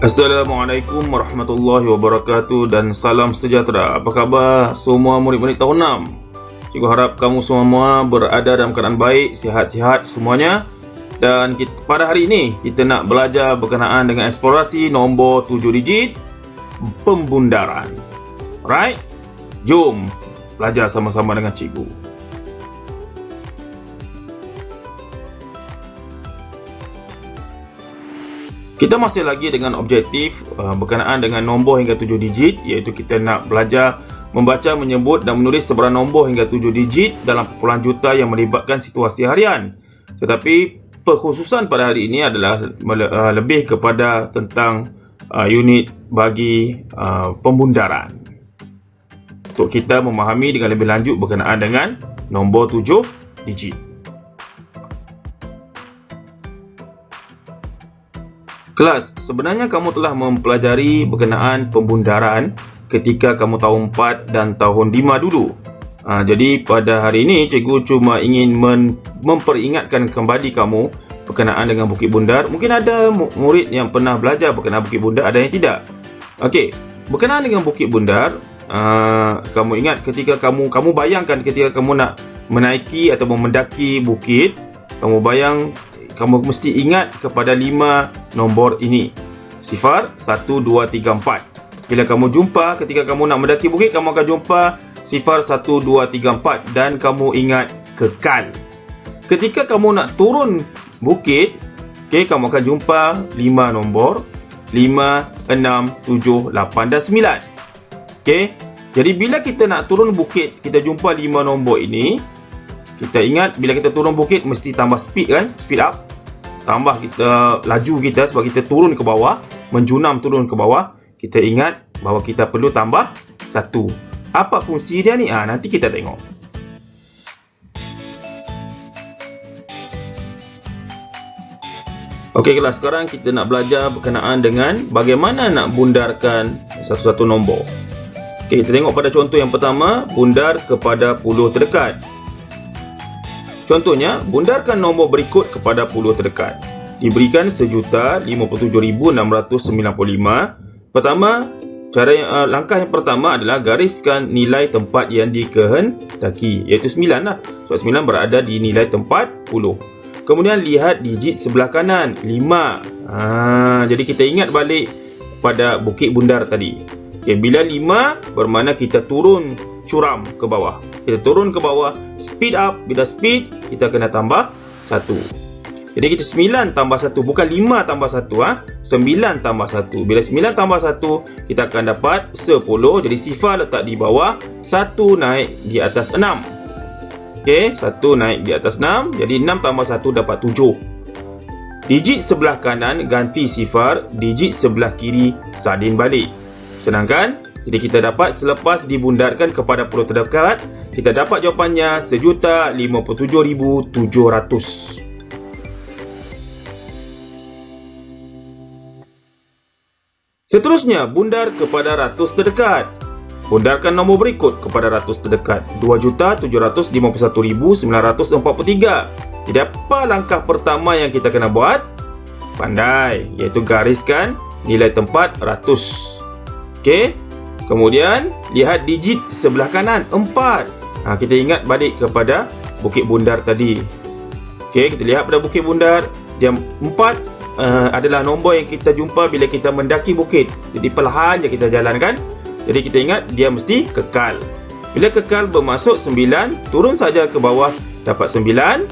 Assalamualaikum warahmatullahi wabarakatuh dan salam sejahtera. Apa khabar semua murid-murid tahun 6? Cikgu harap kamu semua berada dalam keadaan baik, sihat-sihat semuanya. Dan pada hari ini kita nak belajar berkenaan dengan eksplorasi nombor 7 digit pembundaran. Alright? Jom belajar sama-sama dengan cikgu. Kita masih lagi dengan objektif berkenaan dengan nombor hingga 7 digit, iaitu kita nak belajar membaca, menyebut dan menulis sebarang nombor hingga 7 digit dalam puluhan juta yang melibatkan situasi harian. Tetapi perkhususan pada hari ini adalah lebih kepada tentang unit bagi pembundaran, untuk kita memahami dengan lebih lanjut berkenaan dengan nombor 7 digit. Kelas, sebenarnya kamu telah mempelajari berkenaan pembundaran ketika kamu tahun 4 dan tahun 5 dulu. Jadi pada hari ini cikgu cuma ingin memperingatkan kembali kamu berkenaan dengan Bukit Bundar. Mungkin ada murid yang pernah belajar berkenaan Bukit Bundar, ada yang tidak. Okey, berkenaan dengan Bukit Bundar, kamu ingat ketika kamu bayangkan ketika kamu nak menaiki atau mendaki bukit, kamu mesti ingat kepada 5 nombor ini. 0, 1, 2, 3, 4. Bila kamu jumpa, ketika kamu nak mendaki bukit, kamu akan jumpa 0, 1, 2, 3, 4 dan kamu ingat kekal. Ketika kamu nak turun bukit, kamu akan jumpa 5 nombor. 5, 6, 7, 8 dan 9. Jadi bila kita nak turun bukit, kita jumpa 5 nombor ini. Kita ingat bila kita turun bukit mesti tambah speed kan? Speed up. Tambah kita laju kita sebab kita turun ke bawah, menjunam turun ke bawah. Kita ingat bahawa kita perlu tambah 1. Apa fungsi dia ni? Nanti kita tengok. Okey kelas, sekarang kita nak belajar berkenaan dengan bagaimana nak bundarkan satu-satu nombor. Okey, kita tengok pada contoh yang pertama, bundar kepada puluh terdekat. Contohnya, bundarkan nombor berikut kepada puluh terdekat. Diberikan 1,57,695. Pertama, langkah yang pertama adalah gariskan nilai tempat yang dikehendaki, iaitu 9 lah. Sebab 9 berada di nilai tempat 10. Kemudian lihat digit sebelah kanan, 5. Jadi kita ingat balik pada Bukit Bundar tadi. Bila 5 bermakna kita turun curam ke bawah. Kita turun ke bawah, speed up. Bila speed, kita kena tambah 1. Jadi kita 9 tambah 1, bukan 5 tambah 1. 9 tambah 1. Bila 9 tambah 1, kita akan dapat 10. Jadi sifar letak di bawah, 1 naik di atas 6. 1 naik di atas 6. Jadi 6 tambah 1 dapat 7. Digit sebelah kanan ganti sifar, digit sebelah kiri salin balik. Senangkan? Jadi kita dapat selepas dibundarkan kepada puluh terdekat, kita dapat jawapannya 1,57,700. Seterusnya, bundar kepada ratus terdekat. Bundarkan nombor berikut kepada ratus terdekat. 2,751,943. Jadi apa langkah pertama yang kita kena buat? Pandai, iaitu gariskan nilai tempat ratus. Kemudian lihat digit sebelah kanan, 4. Kita ingat balik kepada Bukit Bundar tadi. Kita lihat pada Bukit Bundar, dia 4 adalah nombor yang kita jumpa bila kita mendaki bukit. Jadi perlahan je kita jalankan. Jadi kita ingat dia mesti kekal. Bila kekal bermaksud 9, turun saja ke bawah dapat 9.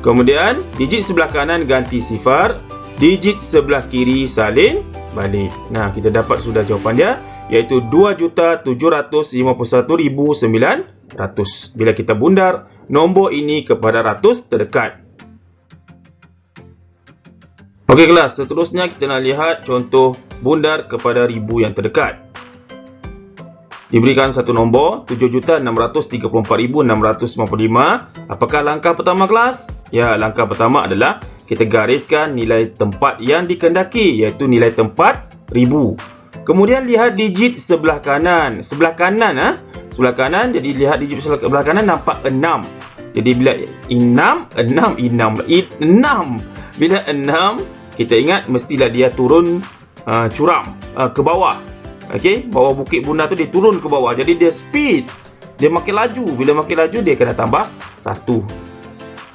Kemudian digit sebelah kanan ganti sifar, digit sebelah kiri salin balik. Kita dapat sudah jawapan dia, iaitu 2,751,900 bila kita bundar nombor ini kepada ratus terdekat. Okey kelas, seterusnya kita nak lihat contoh bundar kepada ribu yang terdekat. Diberikan satu nombor, 7,634,695. Apakah langkah pertama kelas? Ya, langkah pertama adalah kita gariskan nilai tempat yang dikehendaki, iaitu nilai tempat 1000. Kemudian lihat digit sebelah kanan. Sebelah kanan, jadi lihat digit sebelah kanan nampak 6. Jadi bila 6, bila 6, kita ingat mestilah dia turun curam ke bawah. Okey, bawah Bukit Bundar tu dia turun ke bawah. Jadi dia speed, dia makin laju. Bila makin laju dia kena tambah 1.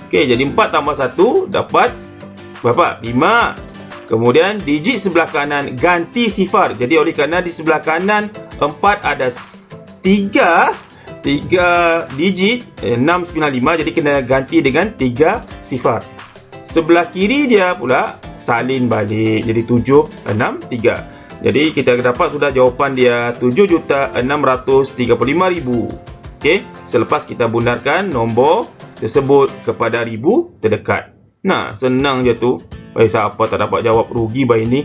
Okey, jadi 4 tambah 1 dapat berapa? 5. Kemudian digit sebelah kanan ganti sifar. Jadi oleh kerana di sebelah kanan 4 ada 3 digit 695, jadi kena ganti dengan 3 sifar. Sebelah kiri dia pula salin balik jadi 763. Jadi kita dapat sudah jawapan dia 7,635,000. Okey, selepas kita bundarkan nombor tersebut kepada ribu terdekat. Nah, senang je tu. Siapa tak dapat jawab rugi bayi ni.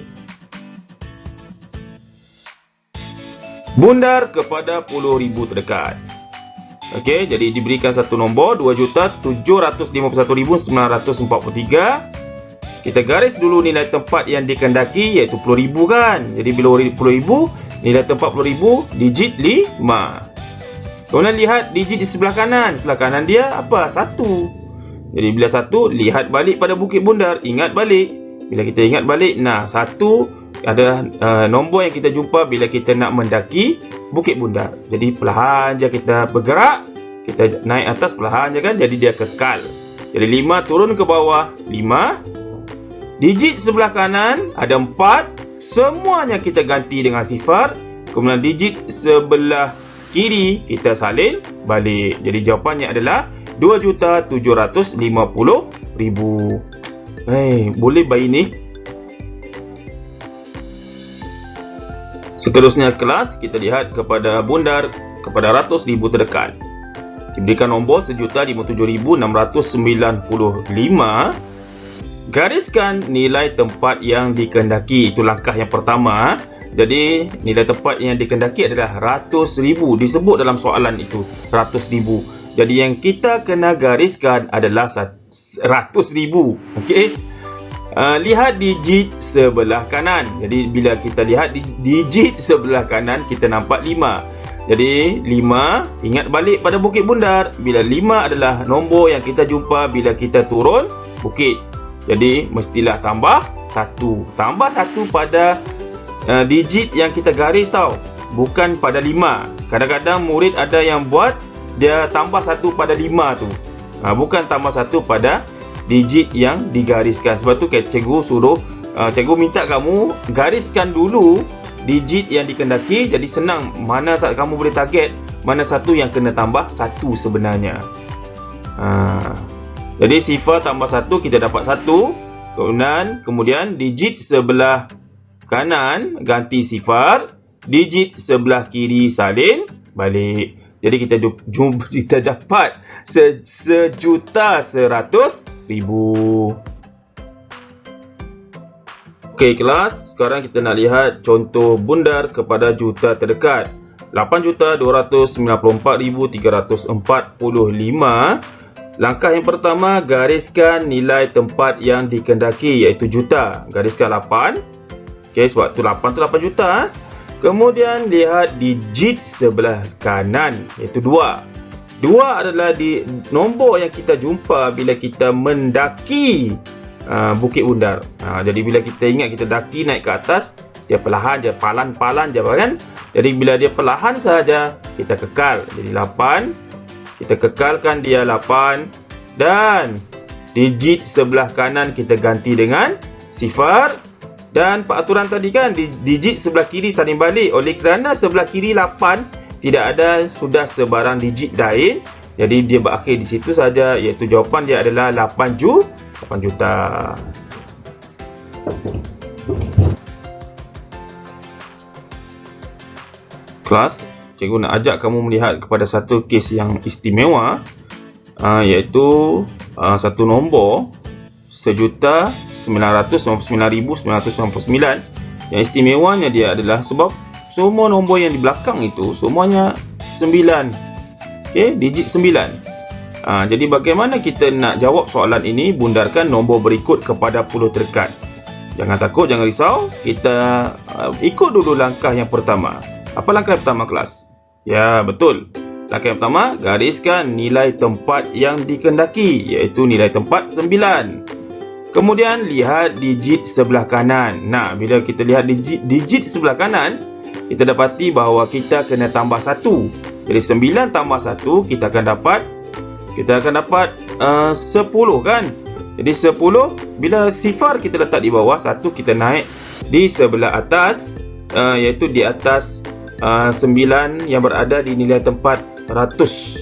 Bundar kepada puluh ribu terdekat. Okey, jadi diberikan satu nombor 2,751,943. Kita garis dulu nilai tempat yang dikendaki, iaitu 10,000 kan. Jadi bila 10,000, nilai tempat 10,000, digit 5. Kemudian lihat digit di sebelah kanan. Sebelah kanan dia apa? 1. Jadi bila 1, lihat balik pada Bukit Bundar. Ingat balik. Bila kita ingat balik, nah 1 adalah nombor yang kita jumpa bila kita nak mendaki Bukit Bundar. Jadi perlahan je kita bergerak. Kita naik atas perlahan je kan. Jadi dia kekal. Jadi 5 turun ke bawah. 5. Digit sebelah kanan ada 4. Semuanya kita ganti dengan sifar. Kemudian digit sebelah kiri kita salin balik. Jadi jawapannya adalah 2,750,000. Boleh bayi ni. Seterusnya kelas, kita lihat kepada bundar kepada ratus ribu terdekat. Diberikan nombor 1,57,695. Gariskan nilai tempat yang dikehendaki. Itu langkah yang pertama. Jadi nilai tempat yang dikehendaki adalah 100,000. Disebut dalam soalan itu 100,000. Jadi yang kita kena gariskan adalah 100,000. Okey. Lihat digit sebelah kanan. Jadi bila kita lihat digit sebelah kanan, kita nampak 5. Jadi 5, ingat balik pada Bukit Bundar. Bila 5 adalah nombor yang kita jumpa bila kita turun bukit. Jadi mestilah tambah 1. Tambah 1 pada digit yang kita garis tau. Bukan pada 5. Kadang-kadang murid ada yang buat dia tambah 1 pada 5 tu. Bukan tambah 1 pada digit yang digariskan. Sebab tu cikgu suruh, cikgu minta kamu gariskan dulu digit yang dikehendaki. Jadi senang mana saat kamu boleh target mana satu yang kena tambah 1 sebenarnya. Jadi sifar tambah 1 kita dapat 1. Kemudian digit sebelah kanan ganti sifar. Digit sebelah kiri salin balik. Jadi kita dapat 1,100,000. Okey kelas, sekarang kita nak lihat contoh bundar kepada juta terdekat. 8,294,345. Langkah yang pertama, gariskan nilai tempat yang dikehendaki, iaitu juta. Gariskan 8. Okey, sebab tu 8 tu 8 juta. Kemudian lihat digit sebelah kanan, iaitu 2. 2 adalah nombor yang kita jumpa bila kita mendaki Bukit Bundar. Jadi bila kita ingat kita daki naik ke atas, dia perlahan je, palan-palan je kan. Jadi bila dia perlahan saja, kita kekal. Jadi 8. Kita kekalkan dia 8. Dan digit sebelah kanan kita ganti dengan sifar. Dan peraturan tadi kan, digit sebelah kiri salin balik. Oleh kerana sebelah kiri 8, tidak ada sudah sebarang digit lain. Jadi dia berakhir di situ saja, iaitu jawapan dia adalah 8 juta. Kelas, cikgu nak ajak kamu melihat kepada satu kes yang istimewa, iaitu satu nombor 1,999,999. Yang istimewanya dia adalah sebab semua nombor yang di belakang itu semuanya 9. Okey, digit 9. Jadi bagaimana kita nak jawab soalan ini? Bundarkan nombor berikut kepada puluh terdekat. Jangan takut, jangan risau. Kita ikut dulu langkah yang pertama. Apa langkah yang pertama kelas? Ya, betul. Langkah yang pertama, gariskan nilai tempat yang dikehendaki, iaitu nilai tempat 9. Kemudian lihat digit sebelah kanan. Nah, bila kita lihat digit sebelah kanan, kita dapati bahawa kita kena tambah 1. Jadi 9 tambah 1 kita akan dapat 10 kan. Jadi 10, bila sifar kita letak di bawah, 1 kita naik di sebelah atas, iaitu di atas 9 yang berada di nilai tempat 100.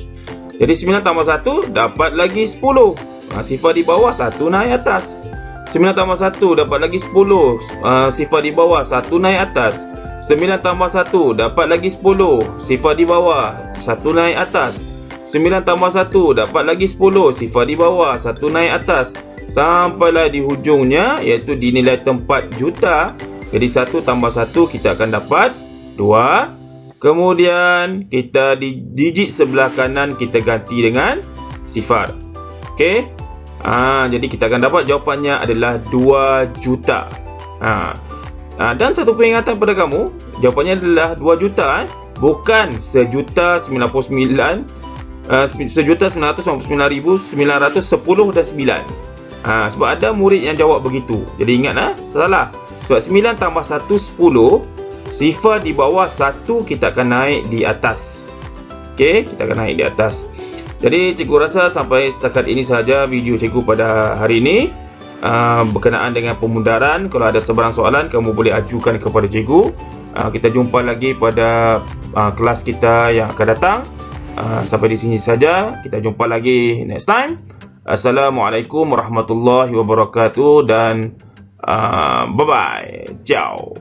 Jadi 9 tambah 1 dapat lagi 10. Sifar di bawah, 1 naik atas. 9 tambah 1 dapat lagi 10. Sifar di bawah, 1 naik atas. 9 tambah 1 dapat lagi 10. Sifar di bawah, 1 naik atas. 9 tambah 1 dapat lagi 10. Sifar di bawah, 1 naik atas. Sampailah di hujungnya, iaitu di nilai tempat juta. Jadi 1 tambah 1 kita akan dapat 2. Kemudian kita di digit sebelah kanan kita ganti dengan sifar. Okey. Jadi kita akan dapat jawapannya adalah 2 juta. Dan satu peringatan pada kamu, jawapannya adalah 2 juta, bukan 1,999,910 sebab ada murid yang jawab begitu. Jadi ingat salah. Sebab 9 tambah 1 10, sifar di bawah 1 kita akan naik di atas. Okey, kita akan naik di atas. Jadi cikgu rasa sampai setakat ini sahaja video cikgu pada hari ini berkenaan dengan pemundaran. Kalau ada sebarang soalan, kamu boleh ajukan kepada cikgu. Kita jumpa lagi pada kelas kita yang akan datang. Sampai di sini saja. Kita jumpa lagi next time. Assalamualaikum warahmatullahi wabarakatuh dan bye bye. Ciao.